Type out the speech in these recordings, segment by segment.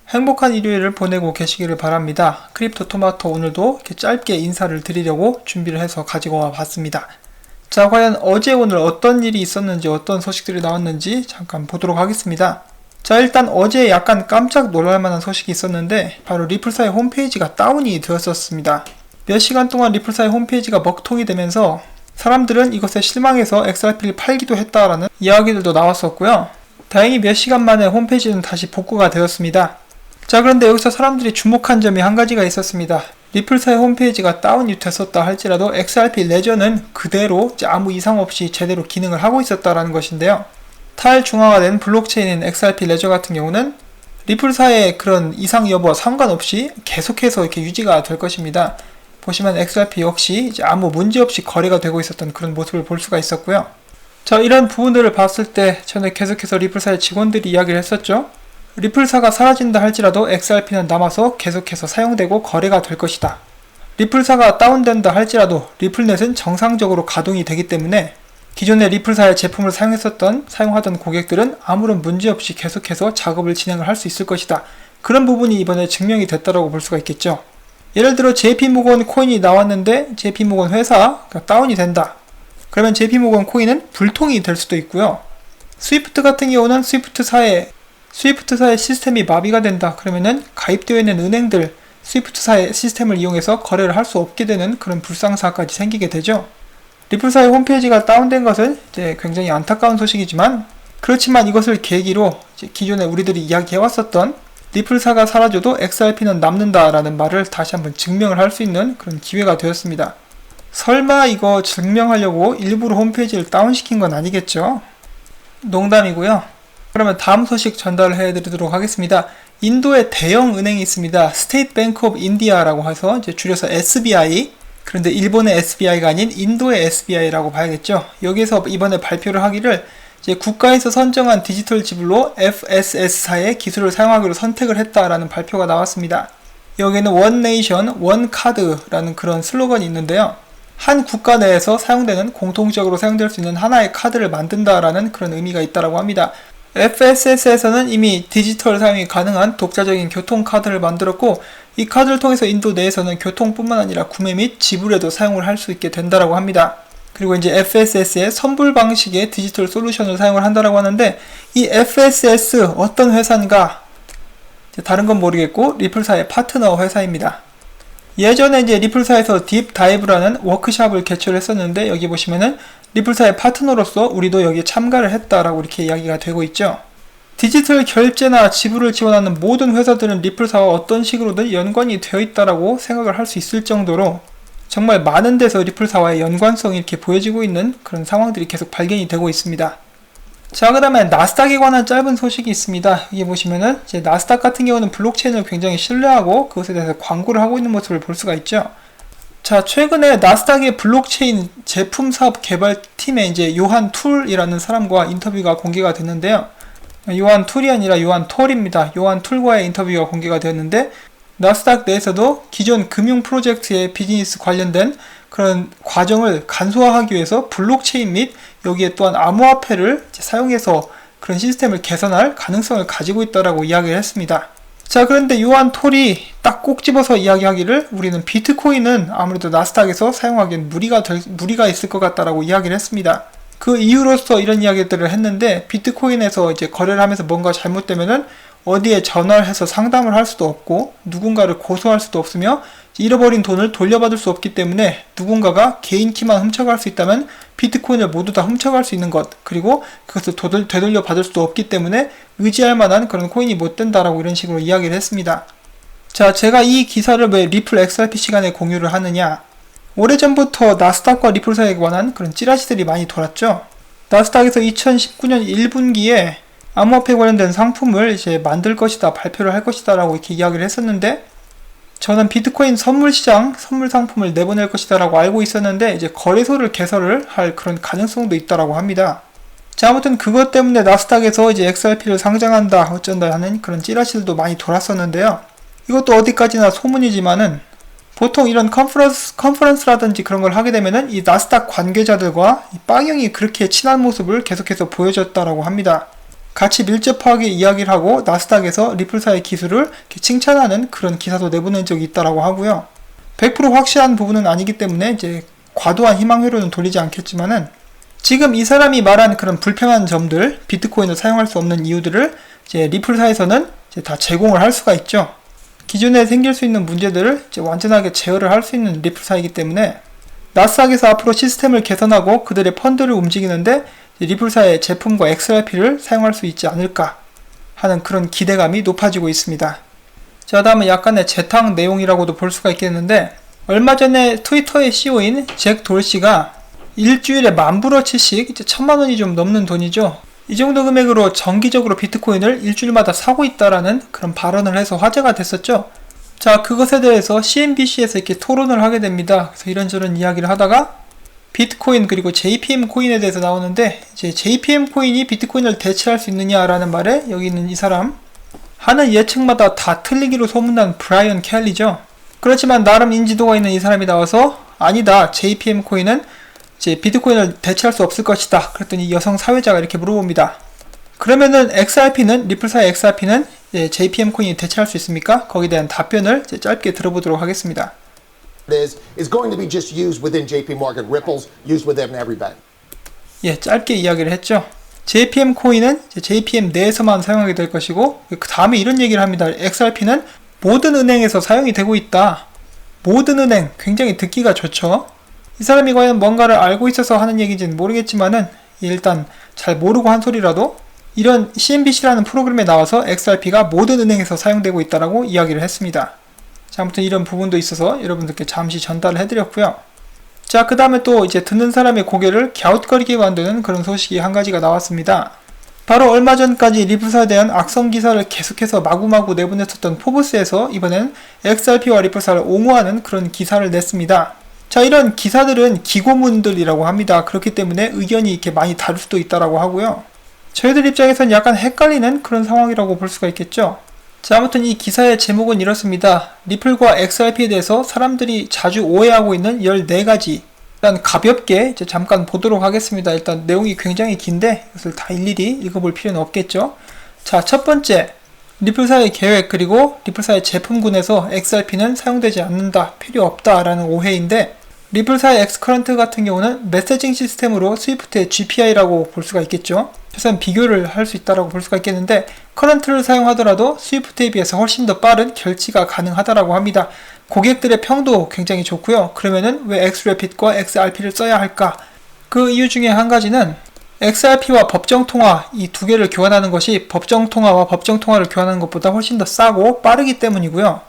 행복한 일요일을 보내고 계시기를 바랍니다. 크립토 토마토 오늘도 이렇게 짧게 인사를 드리려고 준비를 해서 가지고 와 봤습니다. 자, 과연 어제 오늘 어떤 일이 있었는지 어떤 소식들이 나왔는지 잠깐 보도록 하겠습니다. 자, 일단 어제 약간 깜짝 놀랄만한 소식이 있었는데 바로 리플사의 홈페이지가 다운이 되었었습니다. 몇 시간 동안 리플사의 홈페이지가 먹통이 되면서 사람들은 이것에 실망해서 XRP를 팔기도 했다라는 이야기들도 나왔었고요. 다행히 몇 시간 만에 홈페이지는 다시 복구가 되었습니다. 자, 그런데 여기서 사람들이 주목한 점이 한 가지가 있었습니다. 리플사의 홈페이지가 다운이 됐었다 할지라도 XRP 레저는 그대로 아무 이상 없이 제대로 기능을 하고 있었다라는 것인데요. 탈중앙화된 블록체인인 XRP 레저 같은 경우는 리플사의 그런 이상 여부와 상관없이 계속해서 이렇게 유지가 될 것입니다. 보시면 XRP 역시 이제 아무 문제 없이 거래가 되고 있었던 그런 모습을 볼 수가 있었고요. 자, 이런 부분들을 봤을 때 전에 계속해서 리플사의 직원들이 이야기를 했었죠. 리플사가 사라진다 할지라도 XRP는 남아서 계속해서 사용되고 거래가 될 것이다. 리플사가 다운된다 할지라도 리플넷은 정상적으로 가동이 되기 때문에 기존의 리플사의 제품을 사용하던 고객들은 아무런 문제 없이 계속해서 작업을 진행을 할 수 있을 것이다. 그런 부분이 이번에 증명이 됐다고 볼 수가 있겠죠. 예를 들어 JP모건 코인이 나왔는데 JP모건 회사가 다운이 된다. 그러면 JP모건 코인은 불통이 될 수도 있고요. 스위프트 같은 경우는 스위프트사의 시스템이 마비가 된다. 그러면은 가입되어 있는 은행들 스위프트사의 시스템을 이용해서 거래를 할 수 없게 되는 그런 불상사까지 생기게 되죠. 리플사의 홈페이지가 다운된 것은 이제 굉장히 안타까운 소식이지만 그렇지만 이것을 계기로 이제 기존에 우리들이 이야기해왔었던 리플사가 사라져도 XRP는 남는다라는 말을 다시 한번 증명을 할 수 있는 그런 기회가 되었습니다. 설마 이거 증명하려고 일부러 홈페이지를 다운시킨 건 아니겠죠? 농담이고요. 그러면 다음 소식 전달을 해드리도록 하겠습니다. 인도에 대형 은행이 있습니다. 스테이트 뱅크 오브 인디아라고 해서 이제 줄여서 SBI. 그런데 일본의 SBI가 아닌 인도의 SBI라고 봐야겠죠. 여기서 이번에 발표를 하기를 이제 국가에서 선정한 디지털 지불로 FSS사의 기술을 사용하기로 선택을 했다라는 발표가 나왔습니다. 여기에는 원 네이션, 원 카드라는 그런 슬로건이 있는데요. 한 국가 내에서 사용되는 공통적으로 사용될 수 있는 하나의 카드를 만든다라는 그런 의미가 있다고 합니다. FSS에서는 이미 디지털 사용이 가능한 독자적인 교통카드를 만들었고 이 카드를 통해서 인도 내에서는 교통뿐만 아니라 구매 및 지불에도 사용을 할 수 있게 된다고 합니다. 그리고 이제 FSS의 선불 방식의 디지털 솔루션을 사용을 한다고 하는데 이 FSS 어떤 회사인가? 다른 건 모르겠고 리플사의 파트너 회사입니다. 예전에 이제 리플사에서 딥다이브라는 워크샵을 개최를 했었는데 여기 보시면은 리플사의 파트너로서 우리도 여기에 참가를 했다라고 이렇게 이야기가 되고 있죠. 디지털 결제나 지불을 지원하는 모든 회사들은 리플사와 어떤 식으로든 연관이 되어 있다라고 생각을 할 수 있을 정도로 정말 많은 데서 리플사와의 연관성이 이렇게 보여지고 있는 그런 상황들이 계속 발견이 되고 있습니다. 자, 그 다음에 나스닥에 관한 짧은 소식이 있습니다. 여기 보시면은 이제 나스닥 같은 경우는 블록체인을 굉장히 신뢰하고 그것에 대해서 광고를 하고 있는 모습을 볼 수가 있죠. 자, 최근에 나스닥의 블록체인 제품 사업 개발팀의 이제 요한 툴이라는 사람과 인터뷰가 공개가 됐는데요. 요한 툴이 아니라 요한 톨입니다. 요한 툴과의 인터뷰가 공개가 되었는데 나스닥 내에서도 기존 금융 프로젝트의 비즈니스 관련된 그런 과정을 간소화하기 위해서 블록체인 및 여기에 또한 암호화폐를 사용해서 그런 시스템을 개선할 가능성을 가지고 있다라고 이야기를 했습니다. 자, 그런데 요한 톨이 딱 꼭 집어서 이야기하기를 우리는 비트코인은 아무래도 나스닥에서 사용하기엔 무리가 있을 것 같다라고 이야기를 했습니다. 그 이유로서 이런 이야기들을 했는데 비트코인에서 이제 거래를 하면서 뭔가 잘못되면은 어디에 전화를 해서 상담을 할 수도 없고 누군가를 고소할 수도 없으며 잃어버린 돈을 돌려받을 수 없기 때문에 누군가가 개인 키만 훔쳐갈 수 있다면 비트코인을 모두 다 훔쳐갈 수 있는 것, 그리고 그것을 되돌려 받을 수도 없기 때문에 의지할 만한 그런 코인이 못 된다라고 이런 식으로 이야기를 했습니다. 자, 제가 이 기사를 왜 리플 XRP 시간에 공유를 하느냐? 오래전부터 나스닥과 리플 사이에 관한 그런 찌라시들이 많이 돌았죠. 나스닥에서 2019년 1분기에 암호화폐 관련된 상품을 이제 만들 것이다, 발표를 할 것이다 라고 이렇게 이야기를 했었는데 저는 비트코인 선물 상품을 내보낼 것이다 라고 알고 있었는데 이제 거래소를 개설을 할 그런 가능성도 있다라고 합니다. 자, 아무튼 그것 때문에 나스닥에서 이제 XRP를 상장한다 어쩐다 하는 그런 찌라시들도 많이 돌았었는데요. 이것도 어디까지나 소문이지만은 보통 이런 컨퍼런스라든지 그런 걸 하게 되면은 이 나스닥 관계자들과 이 빵형이 그렇게 친한 모습을 계속해서 보여줬다라고 합니다. 같이 밀접하게 이야기를 하고 나스닥에서 리플사의 기술을 이렇게 칭찬하는 그런 기사도 내보낸 적이 있다라고 하고요. 100% 확실한 부분은 아니기 때문에 이제 과도한 희망 회로는 돌리지 않겠지만은 지금 이 사람이 말한 그런 불편한 점들, 비트코인을 사용할 수 없는 이유들을 이제 리플사에서는 이제 다 제공을 할 수가 있죠. 기존에 생길 수 있는 문제들을 이제 완전하게 제어를 할 수 있는 리플사이기 때문에 나스닥에서 앞으로 시스템을 개선하고 그들의 펀드를 움직이는데 리플사의 제품과 XRP를 사용할 수 있지 않을까 하는 그런 기대감이 높아지고 있습니다. 자, 다음은 약간의 재탕 내용이라고도 볼 수가 있겠는데 얼마 전에 트위터의 CEO인 잭 돌시가 일주일에 10,000브러치씩 이제 1,000,000원이 좀 넘는 돈이죠. 이 정도 금액으로 정기적으로 비트코인을 일주일마다 사고 있다라는 그런 발언을 해서 화제가 됐었죠. 자, 그것에 대해서 CNBC에서 이렇게 토론을 하게 됩니다. 그래서 이런저런 이야기를 하다가 비트코인 그리고 JPM 코인에 대해서 나오는데 이제 JPM 코인이 비트코인을 대체할 수 있느냐라는 말에 여기 있는 이 사람 하는 예측마다 다 틀리기로 소문난 브라이언 켈리죠. 그렇지만 나름 인지도가 있는 이 사람이 나와서 아니다, JPM 코인은 이제 비트코인을 대체할 수 없을 것이다. 그랬더니 여성 사회자가 이렇게 물어봅니다. 그러면은 XRP는 리플사의 XRP는 JPM 코인이 대체할 수 있습니까? 거기에 대한 답변을 이제 짧게 들어보도록 하겠습니다. is going to be just used within JP Morgan. Ripple's used within every bank. 예, 짧게 이야기를 했죠. JPM 코인은 JPM 내에서만 사용하게 될 것이고 그 다음에 이런 얘기를 합니다. XRP는 모든 은행에서 사용이 되고 있다. 모든 은행, 굉장히 듣기가 좋죠. 이 사람이 과연 뭔가를 알고 있어서 하는 얘기인지는 모르겠지만은 일단 잘 모르고 한 소리라도 이런 CNBC라는 프로그램에 나와서 XRP가 모든 은행에서 사용되고 있다라고 이야기를 했습니다. 자, 아무튼 이런 부분도 있어서 여러분들께 잠시 전달을 해드렸고요. 자, 그 다음에 또 이제 듣는 사람의 고개를 갸웃거리게 만드는 그런 소식이 한 가지가 나왔습니다. 바로 얼마 전까지 리플사에 대한 악성 기사를 계속해서 마구마구 내보냈었던 포브스에서 이번엔 XRP와 리플사를 옹호하는 그런 기사를 냈습니다. 자, 이런 기사들은 기고문들이라고 합니다. 그렇기 때문에 의견이 이렇게 많이 다를 수도 있다라고 하고요. 저희들 입장에서는 약간 헷갈리는 그런 상황이라고 볼 수가 있겠죠. 자, 아무튼 이 기사의 제목은 이렇습니다. 리플과 XRP에 대해서 사람들이 자주 오해하고 있는 14가지. 일단 가볍게 이제 잠깐 보도록 하겠습니다. 일단 내용이 굉장히 긴데 이것을 다 일일이 읽어볼 필요는 없겠죠. 자, 첫 번째, 리플사의 계획 그리고 리플사의 제품군에서 XRP는 사용되지 않는다, 필요 없다라는 오해인데 리플사의 엑스커런트 같은 경우는 메시징 시스템으로 스위프트의 GPI라고 볼 수가 있겠죠. 그래서 비교를 할 수 있다고 볼 수가 있겠는데 커런트를 사용하더라도 스위프트에 비해서 훨씬 더 빠른 결제가 가능하다라고 합니다. 고객들의 평도 굉장히 좋고요. 그러면은 왜 XRapid과 XRP를 써야 할까? 그 이유 중에 한 가지는 XRP와 법정통화 이 두 개를 교환하는 것이 법정통화와 법정통화를 교환하는 것보다 훨씬 더 싸고 빠르기 때문이고요.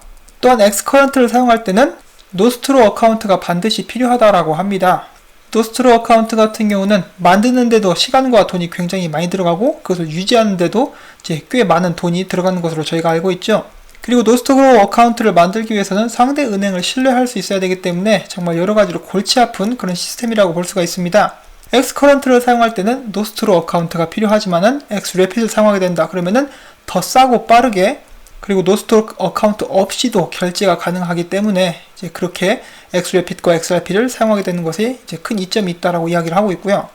또한 엑스커런트를 사용할 때는 노스트로 어카운트가 반드시 필요하다라고 합니다. 노스트로 어카운트 같은 경우는 만드는데도 시간과 돈이 굉장히 많이 들어가고 그것을 유지하는데도 이제 꽤 많은 돈이 들어가는 것으로 저희가 알고 있죠. 그리고 노스트로 어카운트를 만들기 위해서는 상대 은행을 신뢰할 수 있어야 되기 때문에 정말 여러 가지로 골치 아픈 그런 시스템이라고 볼 수가 있습니다. 엑스커런트를 사용할 때는 노스트로 어카운트가 필요하지만은 엑스래피드를 사용하게 된다. 그러면은 더 싸고 빠르게 그리고 노스트로 어카운트 없이도 결제가 가능하기 때문에 이제 그렇게 엑스래피드과 XRP를 사용하게 되는 것에 이제 큰 이점이 있다라고 이야기를 하고 있고요.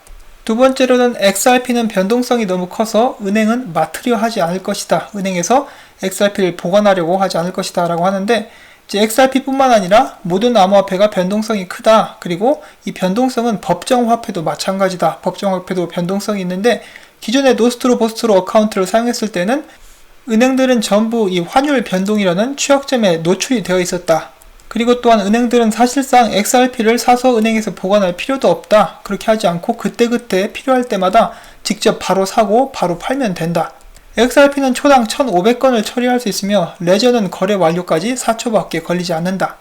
두 번째로는 XRP는 변동성이 너무 커서 은행은 맡으려 하지 않을 것이다. 은행에서 XRP를 보관하려고 하지 않을 것이다 라고 하는데 이제 XRP뿐만 아니라 모든 암호화폐가 변동성이 크다. 그리고 이 변동성은 법정화폐도 마찬가지다. 법정화폐도 변동성이 있는데 기존의 노스트로 보스트로 어카운트를 사용했을 때는 은행들은 전부 이 환율 변동이라는 취약점에 노출이 되어 있었다. 그리고 또한 은행들은 사실상 XRP를 사서 은행에서 보관할 필요도 없다. 그렇게 하지 않고 그때그때 필요할 때마다 직접 바로 사고 바로 팔면 된다. XRP는 초당 1,500건을 처리할 수 있으며 레저는 거래 완료까지 4초밖에 걸리지 않는다.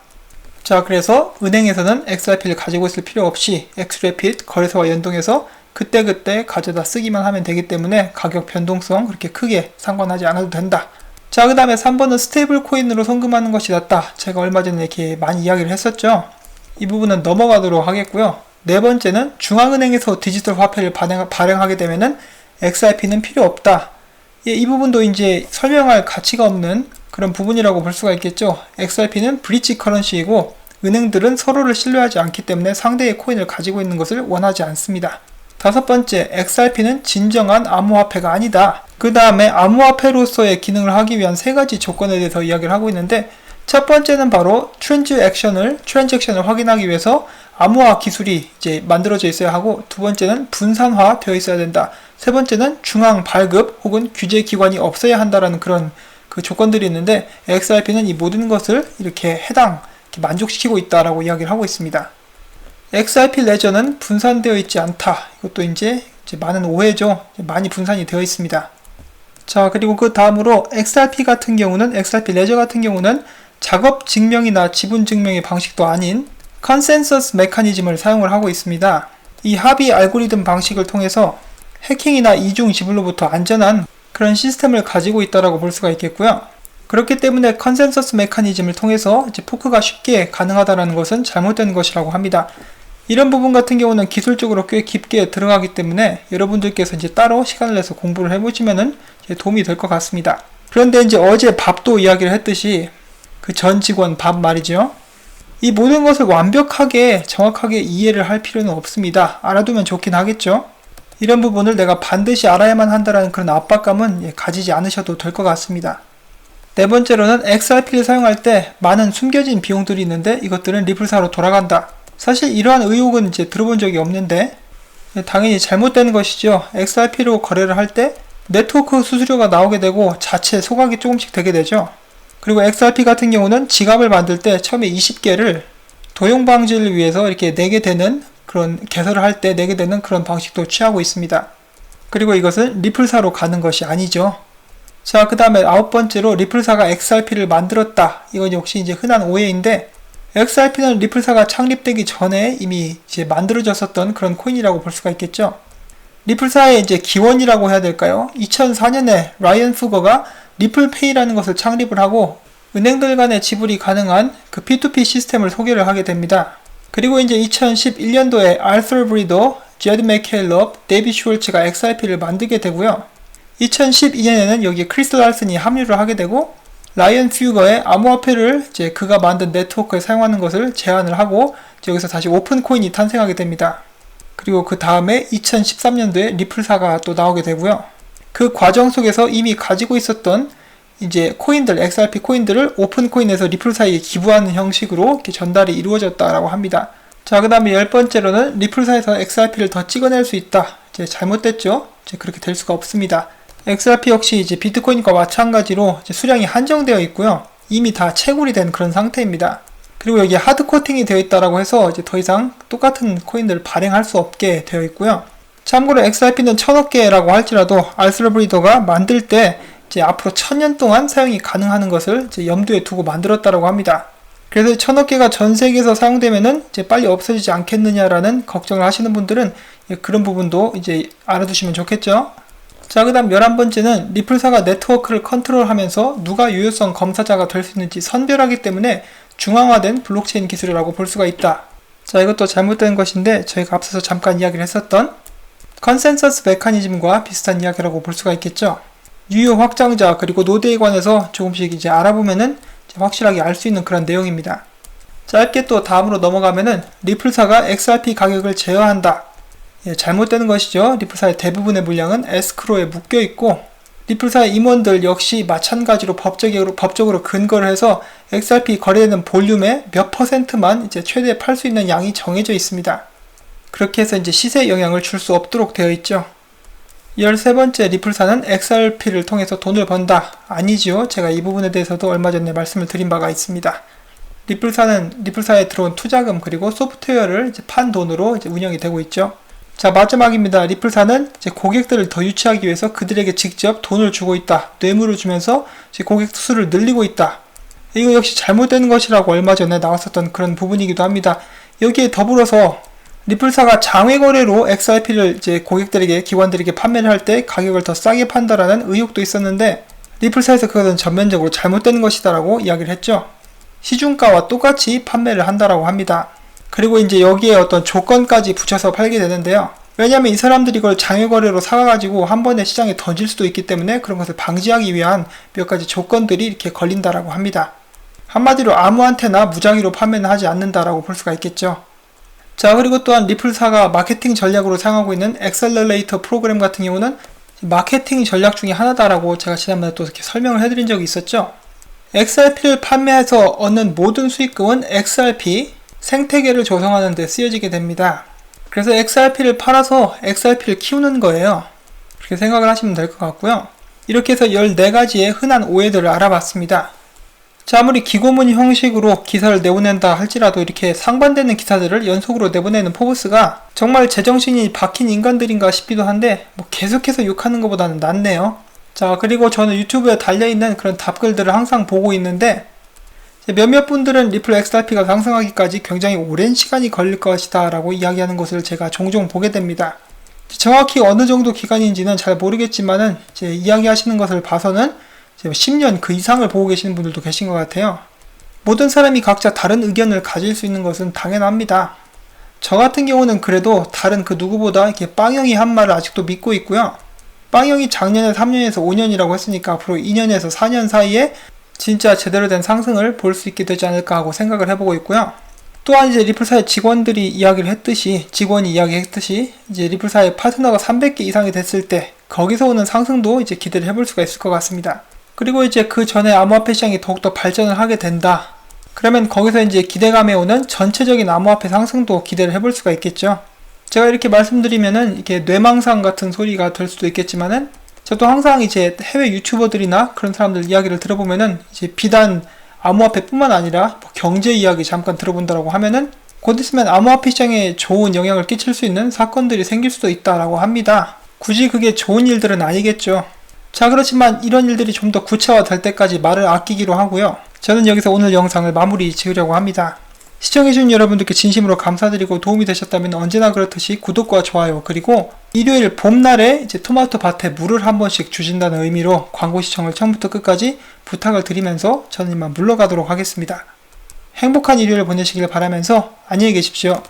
자, 그래서 은행에서는 XRP를 가지고 있을 필요 없이 XRapid 거래소와 연동해서 그때그때 가져다 쓰기만 하면 되기 때문에 가격 변동성 그렇게 크게 상관하지 않아도 된다. 자, 그 다음에 3번은 스테이블 코인으로 송금하는 것이 낫다. 제가 얼마 전에 이렇게 많이 이야기를 했었죠. 이 부분은 넘어가도록 하겠고요. 네 번째는 중앙은행에서 디지털 화폐를 발행하게 되면은 XRP는 필요 없다. 예, 이 부분도 이제 설명할 가치가 없는 그런 부분이라고 볼 수가 있겠죠. XRP는 브릿지 커런시이고 은행들은 서로를 신뢰하지 않기 때문에 상대의 코인을 가지고 있는 것을 원하지 않습니다. 다섯 번째, XRP는 진정한 암호화폐가 아니다. 그 다음에 암호화폐로서의 기능을 하기 위한 세 가지 조건에 대해서 이야기를 하고 있는데, 첫 번째는 바로 트랜잭션을 확인하기 위해서 암호화 기술이 이제 만들어져 있어야 하고, 두 번째는 분산화 되어 있어야 된다. 세 번째는 중앙 발급 혹은 규제 기관이 없어야 한다라는 그런 그 조건들이 있는데, XRP는 이 모든 것을 이렇게 만족시키고 있다라고 이야기를 하고 있습니다. XRP 레저는 분산되어 있지 않다. 이것도 이제 많은 오해죠. 많이 분산이 되어 있습니다. 자, 그리고 그 다음으로 XRP 레저 같은 경우는 작업 증명이나 지분 증명의 방식도 아닌 컨센서스 메커니즘을 사용을 하고 있습니다. 이 합의 알고리즘 방식을 통해서 해킹이나 이중 지불로부터 안전한 그런 시스템을 가지고 있다라고 볼 수가 있겠고요. 그렇기 때문에 컨센서스 메커니즘을 통해서 이제 포크가 쉽게 가능하다는 것은 잘못된 것이라고 합니다. 이런 부분 같은 경우는 기술적으로 꽤 깊게 들어가기 때문에 여러분들께서 이제 따로 시간을 내서 공부를 해보시면은 도움이 될 것 같습니다. 그런데 이제 어제 밥도 이야기를 했듯이 그 전 직원 밥 말이죠. 이 모든 것을 완벽하게 정확하게 이해를 할 필요는 없습니다. 알아두면 좋긴 하겠죠. 이런 부분을 내가 반드시 알아야만 한다는 그런 압박감은 가지지 않으셔도 될 것 같습니다. 네 번째로는 XRP를 사용할 때 많은 숨겨진 비용들이 있는데 이것들은 리플사로 돌아간다. 사실 이러한 의혹은 이제 들어본 적이 없는데 당연히 잘못되는 것이죠. XRP로 거래를 할 때 네트워크 수수료가 나오게 되고 자체 소각이 조금씩 되게 되죠. 그리고 XRP 같은 경우는 지갑을 만들 때 처음에 20개를 도용 방지를 위해서 이렇게 내게 되는 그런 개설을 할 때 내게 되는 그런 방식도 취하고 있습니다. 그리고 이것은 리플사로 가는 것이 아니죠. 자, 그 다음에 9번째로 리플사가 XRP를 만들었다. 이건 역시 이제 흔한 오해인데, XRP는 리플사가 창립되기 전에 이미 이제 만들어졌었던 그런 코인이라고 볼 수가 있겠죠. 리플사의 이제 기원이라고 해야 될까요? 2004년에 라이언 푸거가 리플페이라는 것을 창립을 하고 은행들 간의 지불이 가능한 그 P2P 시스템을 소개를 하게 됩니다. 그리고 이제 2011년도에 알서 브리더, 제드 맥켈럽, 데이비 슈월츠가 XRP를 만들게 되고요. 2012년에는 여기 크리스 랄슨이 합류를 하게 되고 라이언 퓨거의 암호화폐를 이제 그가 만든 네트워크에 사용하는 것을 제안을 하고 여기서 다시 오픈 코인이 탄생하게 됩니다. 그리고 그 다음에 2013년도에 리플사가 또 나오게 되고요. 그 과정 속에서 이미 가지고 있었던 이제 코인들, XRP 코인들을 오픈 코인에서 리플사에 기부하는 형식으로 이렇게 전달이 이루어졌다라고 합니다. 자, 그 다음에 10번째로는 리플사에서 XRP를 더 찍어낼 수 있다. 이제 잘못됐죠? 이제 그렇게 될 수가 없습니다. XRP 역시 이제 비트코인과 마찬가지로 이제 수량이 한정되어 있고요. 이미 다 채굴이 된 그런 상태입니다. 그리고 여기 하드 코팅이 되어 있다라고 해서 이제 더 이상 똑같은 코인들을 발행할 수 없게 되어 있고요. 참고로 XRP는 1000억 개라고 할지라도 알서 브리더가 만들 때 이제 앞으로 1000년 동안 사용이 가능한 것을 이제 염두에 두고 만들었다라고 합니다. 그래서 1000억 개가 전 세계에서 사용되면은 이제 빨리 없어지지 않겠느냐라는 걱정을 하시는 분들은 그런 부분도 이제 알아두시면 좋겠죠. 자, 그 다음 11번째는 리플사가 네트워크를 컨트롤하면서 누가 유효성 검사자가 될 수 있는지 선별하기 때문에 중앙화된 블록체인 기술이라고 볼 수가 있다. 자, 이것도 잘못된 것인데 저희가 앞서서 잠깐 이야기를 했었던 컨센서스 메커니즘과 비슷한 이야기라고 볼 수가 있겠죠. 유효 확장자 그리고 노드에 관해서 조금씩 이제 알아보면은 이제 확실하게 알 수 있는 그런 내용입니다. 짧게 또 다음으로 넘어가면은 리플사가 XRP 가격을 제어한다. 잘못되는 것이죠. 리플사의 대부분의 물량은 에스크로에 묶여 있고 리플사의 임원들 역시 마찬가지로 법적으로 근거를 해서 XRP 거래되는 볼륨의 몇 %만 이제 최대 팔 수 있는 양이 정해져 있습니다. 그렇게 해서 이제 시세에 영향을 줄 수 없도록 되어 있죠. 13번째, 리플사는 XRP를 통해서 돈을 번다. 아니죠. 제가 이 부분에 대해서도 얼마 전에 말씀을 드린 바가 있습니다. 리플사에 들어온 투자금 그리고 소프트웨어를 이제 판 돈으로 이제 운영이 되고 있죠. 자, 마지막입니다. 리플사는 이제 고객들을 더 유치하기 위해서 그들에게 직접 돈을 주고 있다. 뇌물을 주면서 이제 고객 수를 늘리고 있다. 이거 역시 잘못된 것이라고 얼마 전에 나왔었던 그런 부분이기도 합니다. 여기에 더불어서 리플사가 장외 거래로 XRP를 이제 고객들에게, 기관들에게 판매를 할 때 가격을 더 싸게 판다라는 의혹도 있었는데 리플사에서 그것은 전면적으로 잘못된 것이다라고 이야기를 했죠. 시중가와 똑같이 판매를 한다라고 합니다. 그리고 이제 여기에 어떤 조건까지 붙여서 팔게 되는데요. 왜냐하면 이 사람들이 이걸 장외 거래로 사가지고 한 번에 시장에 던질 수도 있기 때문에 그런 것을 방지하기 위한 몇 가지 조건들이 이렇게 걸린다라고 합니다. 한마디로 아무한테나 무작위로 판매는 하지 않는다라고 볼 수가 있겠죠. 자, 그리고 또한 리플사가 마케팅 전략으로 사용하고 있는 엑셀러레이터 프로그램 같은 경우는 마케팅 전략 중에 하나다라고 제가 지난번에 또 이렇게 설명을 해드린 적이 있었죠. XRP를 판매해서 얻는 모든 수익금은 XRP, 생태계를 조성하는 데 쓰여지게 됩니다. 그래서 XRP를 팔아서 XRP를 키우는 거예요. 그렇게 생각을 하시면 될 것 같고요. 이렇게 해서 14가지의 흔한 오해들을 알아봤습니다. 자, 아무리 기고문 형식으로 기사를 내보낸다 할지라도 이렇게 상반되는 기사들을 연속으로 내보내는 포브스가 정말 제정신이 박힌 인간들인가 싶기도 한데 뭐 계속해서 욕하는 것보다는 낫네요. 자, 그리고 저는 유튜브에 달려있는 그런 답글들을 항상 보고 있는데 몇몇 분들은 리플 XRP가 상승하기까지 굉장히 오랜 시간이 걸릴 것이다 라고 이야기하는 것을 제가 종종 보게 됩니다. 정확히 어느 정도 기간인지는 잘 모르겠지만은 이제 이야기하시는 것을 봐서는 10년 그 이상을 보고 계시는 분들도 계신 것 같아요. 모든 사람이 각자 다른 의견을 가질 수 있는 것은 당연합니다. 저 같은 경우는 그래도 다른 그 누구보다 이렇게 빵형이 한 말을 아직도 믿고 있고요. 빵형이 작년에 3년에서 5년이라고 했으니까 앞으로 2년에서 4년 사이에 진짜 제대로 된 상승을 볼 수 있게 되지 않을까 하고 생각을 해보고 있고요. 또한 이제 리플사의 직원이 이야기했듯이 이제 리플사의 파트너가 300개 이상이 됐을 때 거기서 오는 상승도 이제 기대를 해볼 수가 있을 것 같습니다. 그리고 이제 그 전에 암호화폐 시장이 더욱더 발전을 하게 된다. 그러면 거기서 이제 기대감에 오는 전체적인 암호화폐 상승도 기대를 해볼 수가 있겠죠. 제가 이렇게 말씀드리면은 이게 뇌망상 같은 소리가 될 수도 있겠지만은 저도 항상 이제 해외 유튜버들이나 그런 사람들 이야기를 들어보면은 이제 비단 암호화폐뿐만 아니라 뭐 경제 이야기 잠깐 들어본다라고 하면은 곧 있으면 암호화폐 시장에 좋은 영향을 끼칠 수 있는 사건들이 생길 수도 있다라고 합니다. 굳이 그게 좋은 일들은 아니겠죠. 자, 그렇지만 이런 일들이 좀 더 구체화될 때까지 말을 아끼기로 하고요. 저는 여기서 오늘 영상을 마무리 지으려고 합니다. 시청해주신 여러분들께 진심으로 감사드리고 도움이 되셨다면 언제나 그렇듯이 구독과 좋아요, 그리고 일요일 봄날에 이제 토마토 밭에 물을 한 번씩 주신다는 의미로 광고 시청을 처음부터 끝까지 부탁을 드리면서 저는 이만 물러가도록 하겠습니다. 행복한 일요일 보내시길 바라면서 안녕히 계십시오.